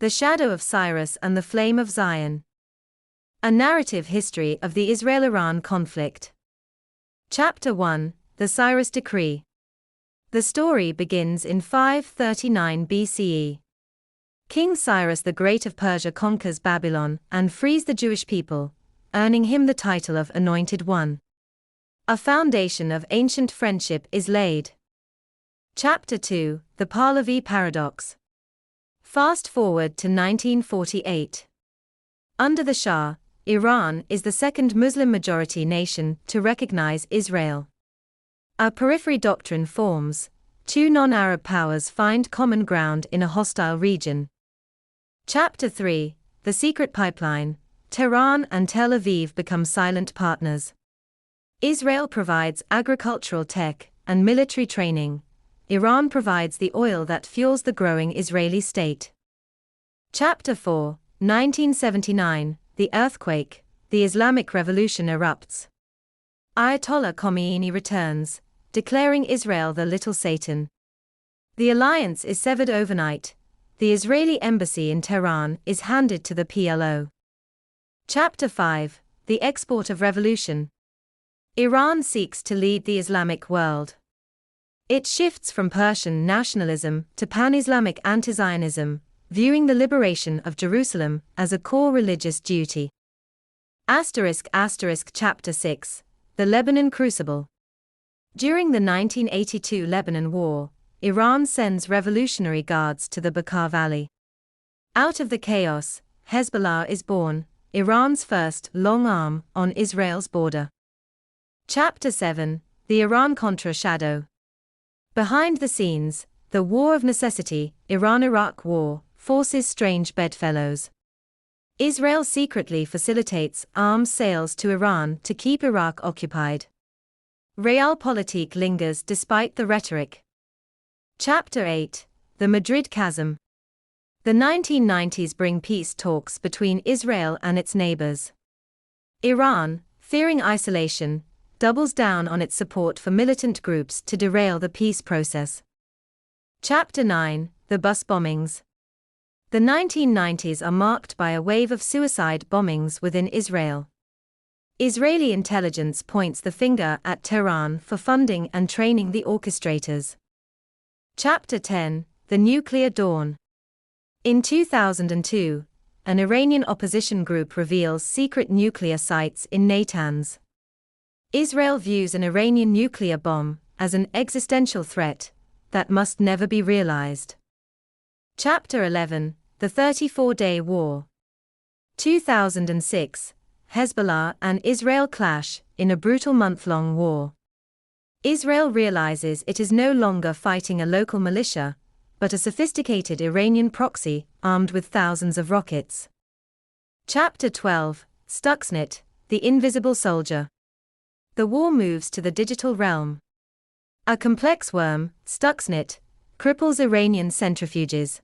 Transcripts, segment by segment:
The Shadow of Cyrus and the Flame of Zion. A Narrative History of the Israel-Iran Conflict. Chapter 1, The Cyrus Decree. The story begins in 539 BCE. King Cyrus the Great of Persia conquers Babylon and frees the Jewish people, earning him the title of Anointed One. A foundation of ancient friendship is laid. Chapter 2, The Pahlavi Paradox. Fast forward to 1948. Under the Shah, Iran is the second Muslim-majority nation to recognize Israel. A periphery doctrine forms. Two non-Arab powers find common ground in a hostile region. Chapter 3, The Secret Pipeline. Tehran and Tel Aviv become silent partners. Israel provides agricultural tech and military training. Iran provides the oil that fuels the growing Israeli state. Chapter 4, 1979, The Earthquake. The Islamic Revolution erupts. Ayatollah Khomeini returns, declaring Israel the Little Satan. The alliance is severed overnight. The Israeli embassy in Tehran is handed to the PLO. Chapter 5, The Export of Revolution. Iran seeks to lead the Islamic world. It shifts from Persian nationalism to pan-Islamic anti-Zionism, viewing the liberation of Jerusalem as a core religious duty. Chapter 6, The Lebanon Crucible. During the 1982 Lebanon War, Iran sends Revolutionary Guards to the Bekaa Valley. Out of the chaos, Hezbollah is born, Iran's first long arm on Israel's border. Chapter 7, The Iran-Contra Shadow. Behind the scenes, the War of Necessity, Iran-Iraq War, forces strange bedfellows. Israel secretly facilitates arms sales to Iran to keep Iraq occupied. Realpolitik lingers despite the rhetoric. Chapter 8, The Madrid Chasm. The 1990s bring peace talks between Israel and its neighbors. Iran, fearing isolation, doubles down on its support for militant groups to derail the peace process. Chapter 9, The Bus Bombings. The 1990s are marked by a wave of suicide bombings within Israel. Israeli intelligence points the finger at Tehran for funding and training the orchestrators. Chapter 10, The Nuclear Dawn. In 2002, an Iranian opposition group reveals secret nuclear sites in Natanz. Israel views an Iranian nuclear bomb as an existential threat that must never be realized. Chapter 11, The 34-Day War. 2006, Hezbollah and Israel clash in a brutal month-long war. Israel realizes it is no longer fighting a local militia, but a sophisticated Iranian proxy armed with thousands of rockets. Chapter 12, Stuxnet, The Invisible Soldier. The war moves to the digital realm. A complex worm, Stuxnet, cripples Iranian centrifuges.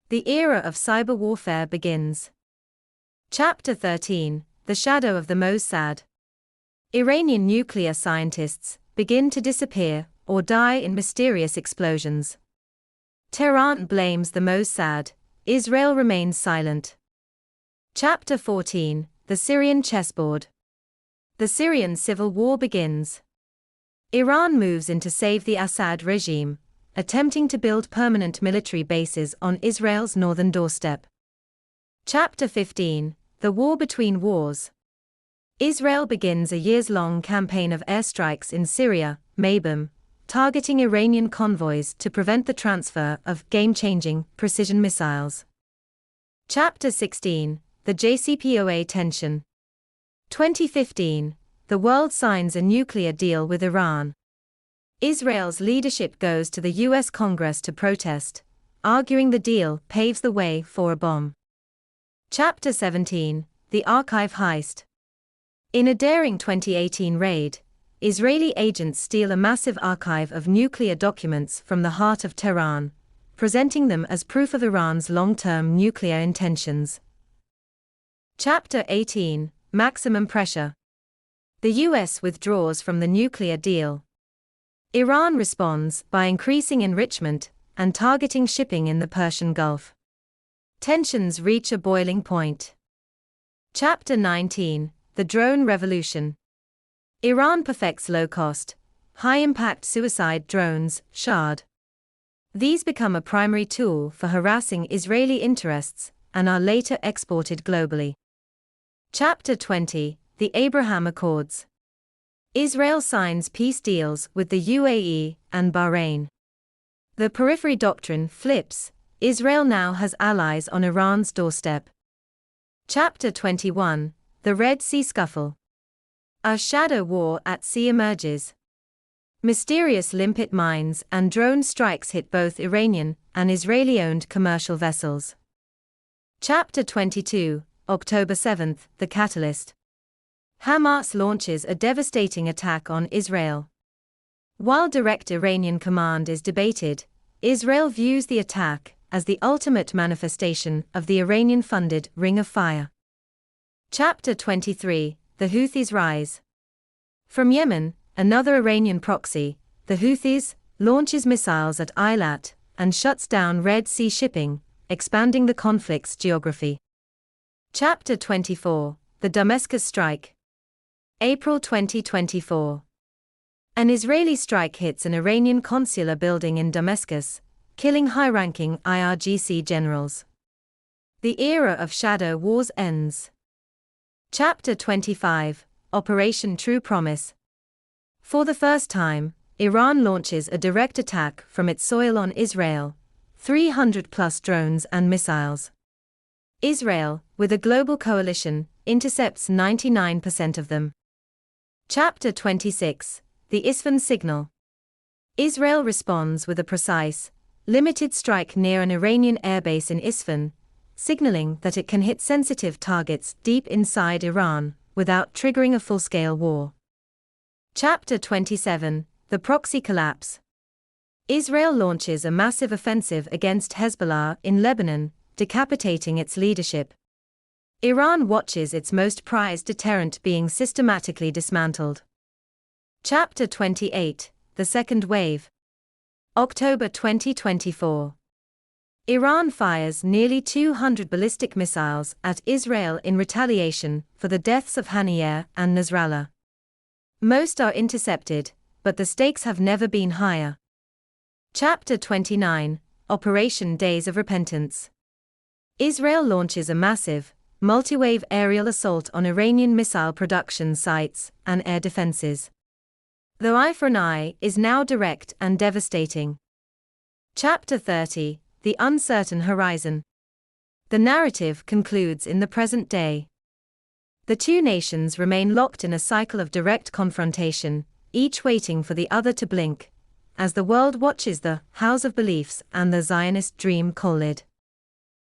The era of cyber warfare begins. Chapter 13, The Shadow of the Mossad. Iranian nuclear scientists begin to disappear or die in mysterious explosions. Tehran blames the Mossad, Israel remains silent. Chapter 14, The Syrian Chessboard. The Syrian civil war begins. Iran moves in to save the Assad regime, attempting to build permanent military bases on Israel's northern doorstep. Chapter 15, The War Between Wars. Israel begins a years-long campaign of airstrikes in Syria, Mayboom, targeting Iranian convoys to prevent the transfer of game-changing precision missiles. Chapter 16, The JCPOA Tension. 2015, the world signs a nuclear deal with Iran. Israel's leadership goes to the U.S. Congress to protest, arguing the deal paves the way for a bomb. Chapter 17, The Archive Heist. In a daring 2018 raid, Israeli agents steal a massive archive of nuclear documents from the heart of Tehran, presenting them as proof of Iran's long-term nuclear intentions. Chapter 18, Maximum Pressure. The U.S. withdraws from the nuclear deal. Iran responds by increasing enrichment and targeting shipping in the Persian Gulf. Tensions reach a boiling point. Chapter 19: The Drone Revolution. Iran perfects low-cost, high-impact suicide drones, Shahd. These become a primary tool for harassing Israeli interests and are later exported globally. Chapter 20: The Abraham Accords. Israel signs peace deals with the UAE and Bahrain. The periphery doctrine flips. Israel now has allies on Iran's doorstep. Chapter 21: The Red Sea Scuffle. A shadow war at sea emerges. Mysterious limpet mines and drone strikes hit both Iranian and Israeli-owned commercial vessels. Chapter 22: October 7: The Catalyst. Hamas launches a devastating attack on Israel. While direct Iranian command is debated, Israel views the attack as the ultimate manifestation of the Iranian-funded Ring of Fire. Chapter 23: The Houthis rise. From Yemen, another Iranian proxy, the Houthis, launches missiles at Eilat and shuts down Red Sea shipping, expanding the conflict's geography. Chapter 24: The Damascus Strike. April 2024. An Israeli strike hits an Iranian consular building in Damascus, killing high-ranking IRGC generals. The era of shadow wars ends. Chapter 25: Operation True Promise. For the first time, Iran launches a direct attack from its soil on Israel, 300-plus drones and missiles. Israel, with a global coalition, intercepts 99% of them. Chapter 26: The Isfahan Signal. Israel responds with a precise, limited strike near an Iranian airbase in Isfahan, signaling that it can hit sensitive targets deep inside Iran without triggering a full-scale war. Chapter 27: The Proxy Collapse. Israel launches a massive offensive against Hezbollah in Lebanon, decapitating its leadership. Iran watches its most prized deterrent being systematically dismantled. Chapter 28: The Second Wave. October 2024. Iran fires nearly 200 ballistic missiles at Israel in retaliation for the deaths of Haniyeh and Nasrallah. Most are intercepted, but the stakes have never been higher. Chapter 29: Operation Days of Repentance. Israel launches a massive, multi-wave aerial assault on Iranian missile production sites and air defenses. The eye for an eye is now direct and devastating. Chapter 30: The Uncertain Horizon. The narrative concludes in the present day. The two nations remain locked in a cycle of direct confrontation, each waiting for the other to blink, as the world watches the House of Beliefs and the Zionist Dream collide.